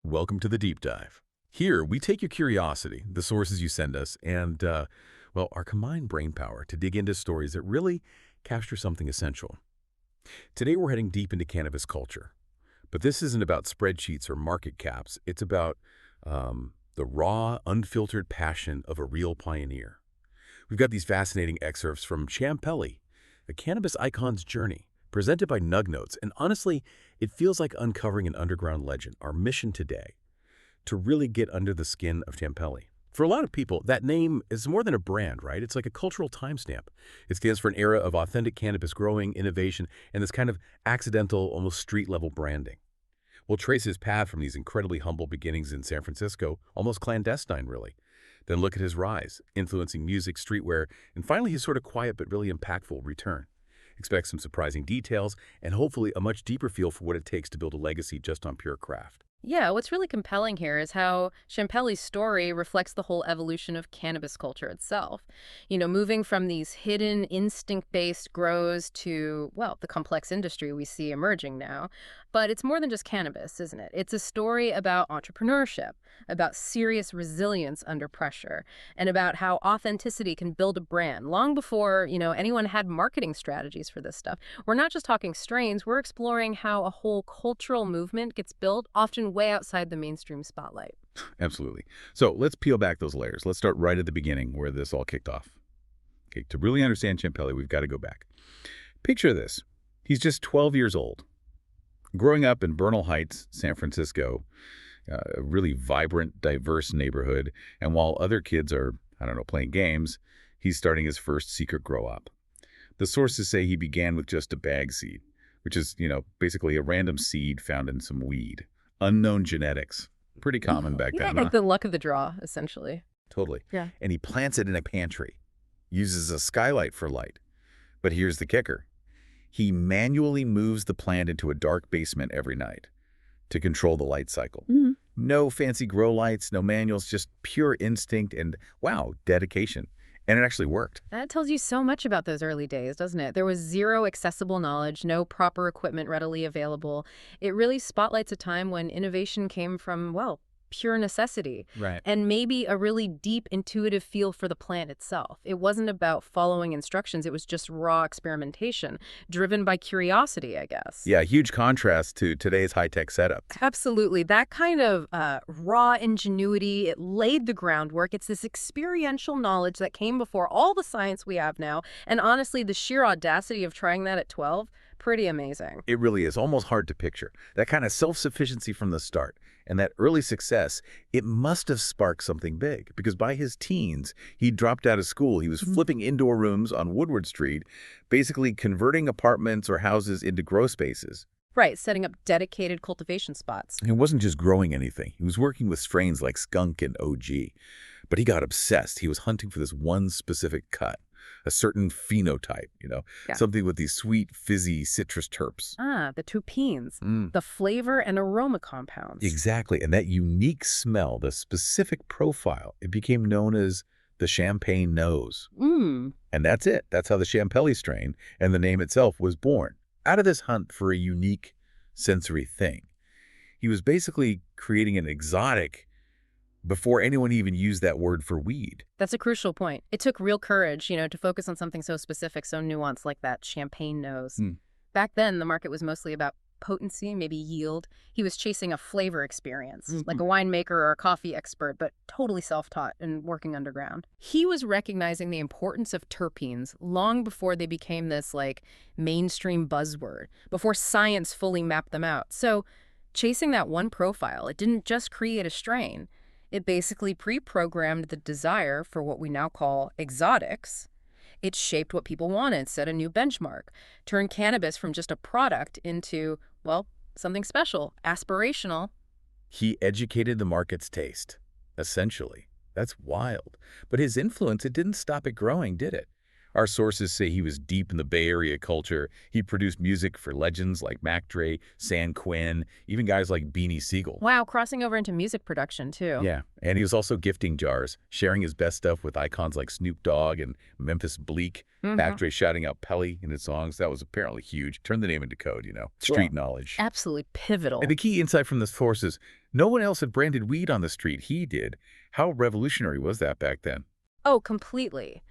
Welcome to the Deep Dive. Here, we take your curiosity, the sources you send us, and, well, our combined brain power to dig into stories that really capture something essential. Today, we're heading deep into cannabis culture. But this isn't about spreadsheets or market caps. It's about the raw, unfiltered passion of a real pioneer. We've got these fascinating excerpts from Champelli, a cannabis icon's journey, presented by Nug Notes, and honestly, it feels like uncovering an underground legend. Our mission today, to really get under the skin of Champelli. For a lot of people, that name is more than a brand, right? It's like a cultural timestamp. It stands for an era of authentic cannabis growing, innovation, and this kind of accidental, almost street-level branding. We'll trace his path from these incredibly humble beginnings in San Francisco, almost clandestine, really. Then look at his rise, influencing music, streetwear, and finally his sort of quiet but really impactful return. Expect some surprising details and hopefully a much deeper feel for what it takes to build a legacy just on pure craft. Yeah, what's really compelling here is how Champelli's story reflects the whole evolution of cannabis culture itself. Moving from these hidden, instinct-based grows to, well, the complex industry we see emerging now. But it's more than just cannabis, isn't it? It's a story about entrepreneurship, about serious resilience under pressure, and about how authenticity can build a brand long before, anyone had marketing strategies for this stuff. We're not just talking strains, we're exploring how a whole cultural movement gets built, often way outside the mainstream spotlight. Absolutely. So let's peel back those layers. Let's start right at the beginning where this all kicked off. Okay, to really understand Champelli, we've got to go back. Picture this. He's just 12 years old. Growing up in Bernal Heights, San Francisco, a really vibrant, diverse neighborhood, and while other kids are, playing games, he's starting his first secret grow-up. The sources say he began with just a bag seed, which is, basically a random seed found in some weed. Unknown genetics. Pretty common back Yeah, then, like huh? the luck of the draw, essentially. Totally. Yeah. And he plants it in a pantry, uses a skylight for light. But here's the kicker. He manually moves the plant into a dark basement every night to control the light cycle. No fancy grow lights, no manuals, just pure instinct and, wow, dedication. And it actually worked. That tells you so much about those early days, doesn't it? There was zero accessible knowledge, no proper equipment readily available. It really spotlights a time when innovation came from, well, pure necessity Right. and maybe a really deep intuitive feel for the plant itself. It wasn't about following instructions. It was just raw experimentation, driven by curiosity, I guess. Yeah, huge contrast to today's high-tech setup. Absolutely. That kind of raw ingenuity, it laid the groundwork. It's this experiential knowledge that came before all the science we have now. And honestly, the sheer audacity of trying that at 12, pretty amazing. It really is almost hard to picture. That kind of self-sufficiency from the start and that early success, it must have sparked something big because by his teens, he dropped out of school. He was flipping indoor rooms on Woodward Street, basically converting apartments or houses into grow spaces. Right, setting up dedicated cultivation spots. He wasn't just growing anything. He was working with strains like skunk and OG. But he got obsessed. He was hunting for this one specific cut, a certain phenotype, Yeah. something with these sweet, fizzy citrus terps. Ah, the terpenes, the flavor and aroma compounds. Exactly. And that unique smell, the specific profile, it became known as the champagne nose. Mmm. And that's it. That's how the Champelli strain and the name itself was born. Out of this hunt for a unique sensory thing. He was basically creating an exotic before anyone even used that word for weed. That's a crucial point. It took real courage, to focus on something so specific, so nuanced like that champagne nose. Back then, the market was mostly about potency, maybe yield. He was chasing a flavor experience, like a winemaker or a coffee expert, but totally self-taught and working underground. He was recognizing the importance of terpenes long before they became this, mainstream buzzword, before science fully mapped them out. So chasing that one profile, it didn't just create a strain. It basically pre-programmed the desire for what we now call exotics. It shaped what people wanted, set a new benchmark, turned cannabis from just a product into, well, something special, aspirational. He educated the market's taste, essentially. That's wild. But his influence, it didn't stop it growing, did it? Our sources say he was deep in the Bay Area culture. He produced music for legends like Mac Dre, San Quinn, even guys like Beanie Siegel. Wow, crossing over into music production, too. Yeah, and he was also gifting jars, sharing his best stuff with icons like Snoop Dogg and Memphis Bleak. Mac Dre shouting out Pelli in his songs. That was apparently huge. Turn the name into code, street knowledge. Absolutely pivotal. And the key insight from this source is no one else had branded weed on the street. He did. How revolutionary was that back then? Oh, completely.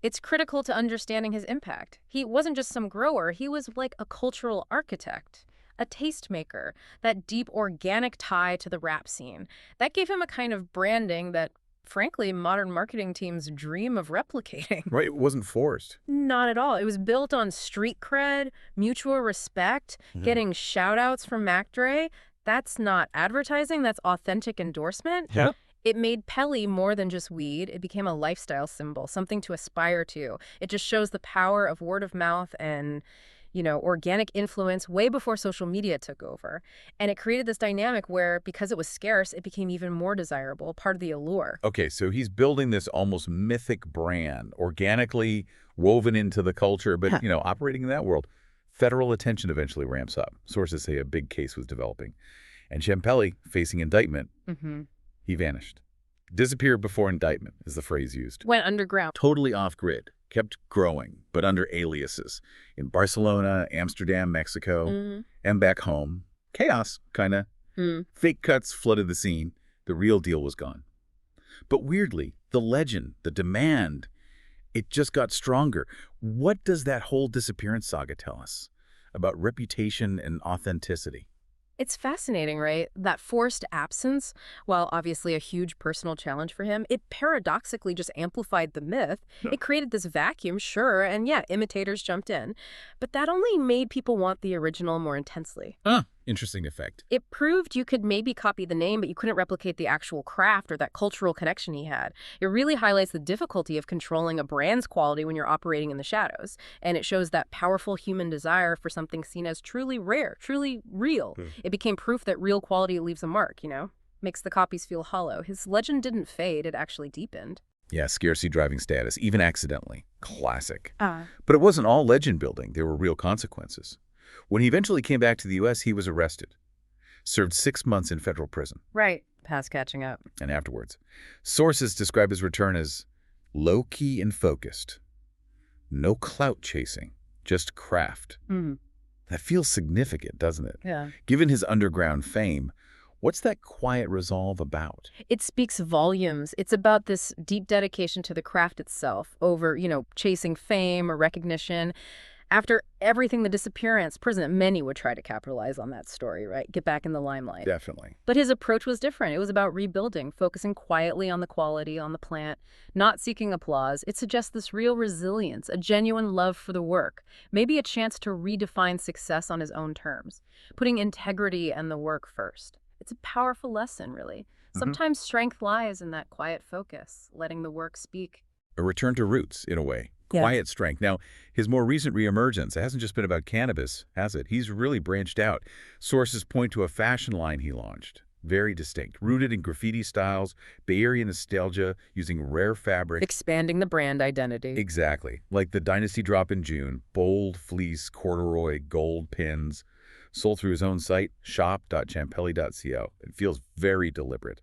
It's critical to understanding his impact. He wasn't just some grower, he was like a cultural architect, a tastemaker, that deep organic tie to the rap scene. That gave him a kind of branding that, frankly, modern marketing teams dream of replicating. Right, it wasn't forced. Not at all. It was built on street cred, mutual respect, getting shout-outs from Mac Dre. That's not advertising, that's authentic endorsement. Yeah. It made Pelli more than just weed. It became a lifestyle symbol, something to aspire to. It just shows the power of word of mouth and, organic influence way before social media took over. And it created this dynamic where, because it was scarce, it became even more desirable, part of the allure. Okay, so he's building this almost mythic brand, organically woven into the culture, but, operating in that world. Federal attention eventually ramps up. Sources say a big case was developing. And Champelli, facing indictment, he vanished. Disappeared before indictment is the phrase used. Went underground. Totally off-grid. Kept growing, but under aliases. In Barcelona, Amsterdam, Mexico, and back home. Chaos, kind of. Fake cuts flooded the scene. The real deal was gone. But weirdly, the legend, the demand, it just got stronger. What does that whole disappearance saga tell us about reputation and authenticity? It's fascinating, right? That forced absence, while obviously a huge personal challenge for him, it paradoxically just amplified the myth. It created this vacuum, sure, and yeah, imitators jumped in. But that only made people want the original more intensely. Interesting effect. It proved you could maybe copy the name, but you couldn't replicate the actual craft or that cultural connection he had. It really highlights the difficulty of controlling a brand's quality when you're operating in the shadows. And it shows that powerful human desire for something seen as truly rare, truly real. It became proof that real quality leaves a mark, Makes the copies feel hollow. His legend didn't fade, it actually deepened. Yeah, scarcity driving status, even accidentally. Classic. But it wasn't all legend building. There were real consequences. When he eventually came back to the U.S., he was arrested. Served 6 months in federal prison. Right. Past catching up. And afterwards. Sources describe his return as low-key and focused. No clout chasing, just craft. That feels significant, doesn't it? Yeah. Given his underground fame, what's that quiet resolve about? It speaks volumes. It's about this deep dedication to the craft itself over, chasing fame or recognition. After everything, the disappearance, prison, many would try to capitalize on that story, right? Get back in the limelight. Definitely. But his approach was different. It was about rebuilding, focusing quietly on the quality, on the plant, not seeking applause. It suggests this real resilience, a genuine love for the work, maybe a chance to redefine success on his own terms, putting integrity and the work first. It's a powerful lesson, really. Sometimes strength lies in that quiet focus, letting the work speak. A return to roots, in a way. Yeah. Quiet strength. Now, his more recent reemergence, it hasn't just been about cannabis, has it? He's really branched out. Sources point to a fashion line he launched. Very distinct. Rooted in graffiti styles, Bay Area nostalgia, using rare fabric. Expanding the brand identity. Exactly. Like the Dynasty drop in June. Bold fleece, corduroy, gold pins. Sold through his own site, shop.champelli.co. It feels very deliberate.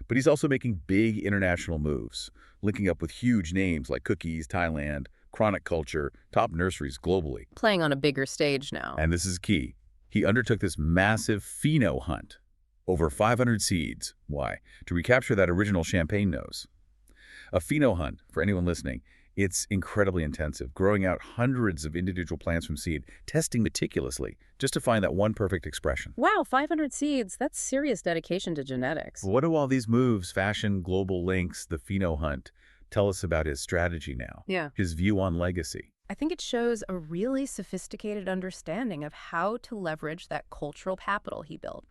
But he's also making big international moves, linking up with huge names like Cookies, Thailand, Chronic Culture, top nurseries globally. Playing on a bigger stage now. And this is key. He undertook this massive pheno-hunt. Over 500 seeds. Why? To recapture that original champagne nose. A pheno-hunt, for anyone listening, it's incredibly intensive, growing out hundreds of individual plants from seed, testing meticulously, just to find that one perfect expression. Wow, 500 seeds. That's serious dedication to genetics. What do all these moves, fashion, global links, the pheno-hunt, tell us about his strategy now? Yeah. His view on legacy? I think it shows a really sophisticated understanding of how to leverage that cultural capital he built.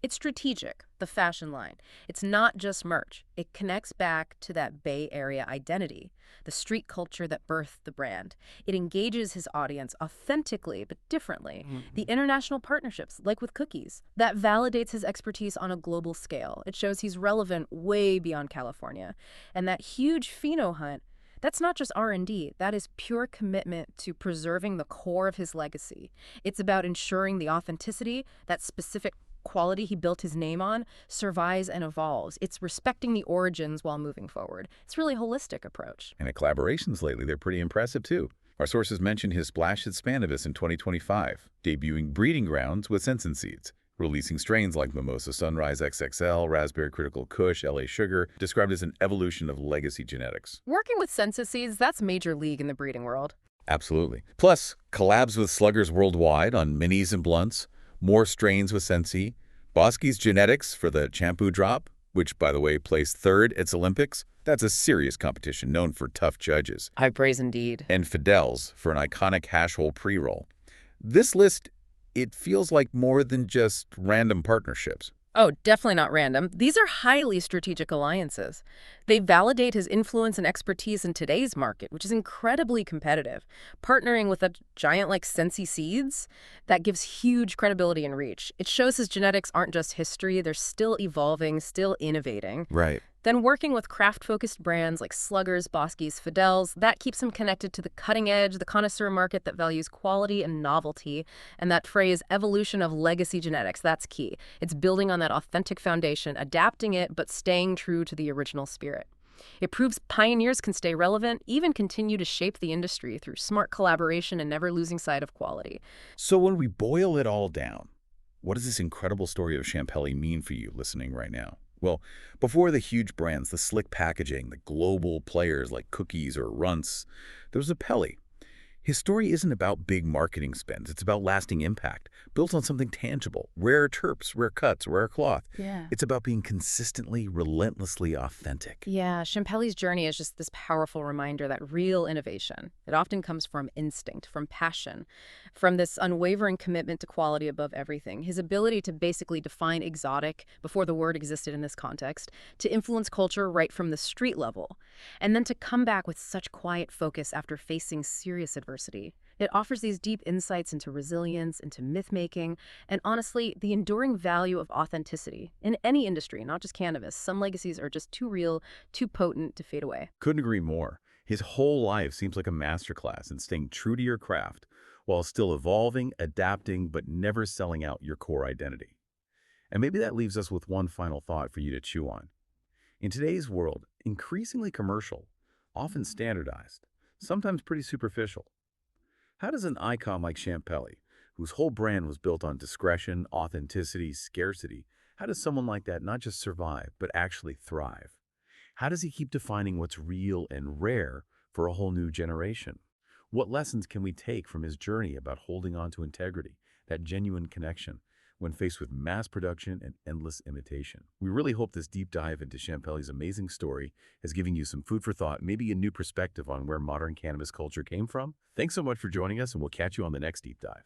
It's strategic, the fashion line. It's not just merch. It connects back to that Bay Area identity, the street culture that birthed the brand. It engages his audience authentically, but differently. The international partnerships, like with Cookies, that validates his expertise on a global scale. It shows he's relevant way beyond California. And that huge pheno hunt, That's not just R&D, that is pure commitment to preserving the core of his legacy. It's about ensuring the authenticity, that specific quality he built his name on, survives and evolves. It's respecting the origins while moving forward. It's really a holistic approach. And at collaborations lately, they're pretty impressive too. Our sources mentioned his splash at Spanibus in 2025, debuting breeding grounds with Sensi Seeds, releasing strains like Mimosa Sunrise XXL, Raspberry Critical Kush, LA Sugar, described as an evolution of legacy genetics. Working with Sensi Seeds, that's major league in the breeding world. Absolutely. Plus, collabs with sluggers worldwide on minis and blunts, more strains with Sensi, Bosky's genetics for the Champelli drop, which, by the way, placed third at its Olympics. That's a serious competition known for tough judges. High praise indeed. And Fidel's for an iconic hash hole pre-roll. This list, it feels like more than just random partnerships. Oh, definitely not random. These are highly strategic alliances. They validate his influence and expertise in today's market, which is incredibly competitive. Partnering with a giant like Sensi Seeds, that gives huge credibility and reach. It shows his genetics aren't just history, they're still evolving, still innovating. Right. Then working with craft-focused brands like Sluggers, Bosky's, Fidel's, that keeps him connected to the cutting edge, the connoisseur market that values quality and novelty. And that phrase, evolution of legacy genetics, that's key. It's building on that authentic foundation, adapting it, but staying true to the original spirit. It proves pioneers can stay relevant, even continue to shape the industry through smart collaboration and never losing sight of quality. So when we boil it all down, what does this incredible story of Champelli mean for you listening right now? Well, before the huge brands, the slick packaging, the global players like Cookies or Runts, there was a Pelli. His story isn't about big marketing spends. It's about lasting impact, built on something tangible, rare terps, rare cuts, rare cloth. Yeah. It's about being consistently, relentlessly authentic. Yeah, Champelli's journey is just this powerful reminder that real innovation, it often comes from instinct, from passion, from this unwavering commitment to quality above everything. His ability to basically define exotic before the word existed in this context, to influence culture right from the street level, and then to come back with such quiet focus after facing serious adversity. It offers these deep insights into resilience, into myth-making, and honestly, the enduring value of authenticity. In any industry, not just cannabis, some legacies are just too real, too potent to fade away. Couldn't agree more. His whole life seems like a masterclass in staying true to your craft while still evolving, adapting, but never selling out your core identity. And maybe that leaves us with one final thought for you to chew on. In today's world, increasingly commercial, often standardized, sometimes pretty superficial, how does an icon like Champelli, whose whole brand was built on discretion, authenticity, scarcity, how does someone like that not just survive, but actually thrive? How does he keep defining what's real and rare for a whole new generation? What lessons can we take from his journey about holding on to integrity, that genuine connection, when faced with mass production and endless imitation? We really hope this deep dive into Champelli's amazing story has given you some food for thought, maybe a new perspective on where modern cannabis culture came from. Thanks so much for joining us, and we'll catch you on the next deep dive.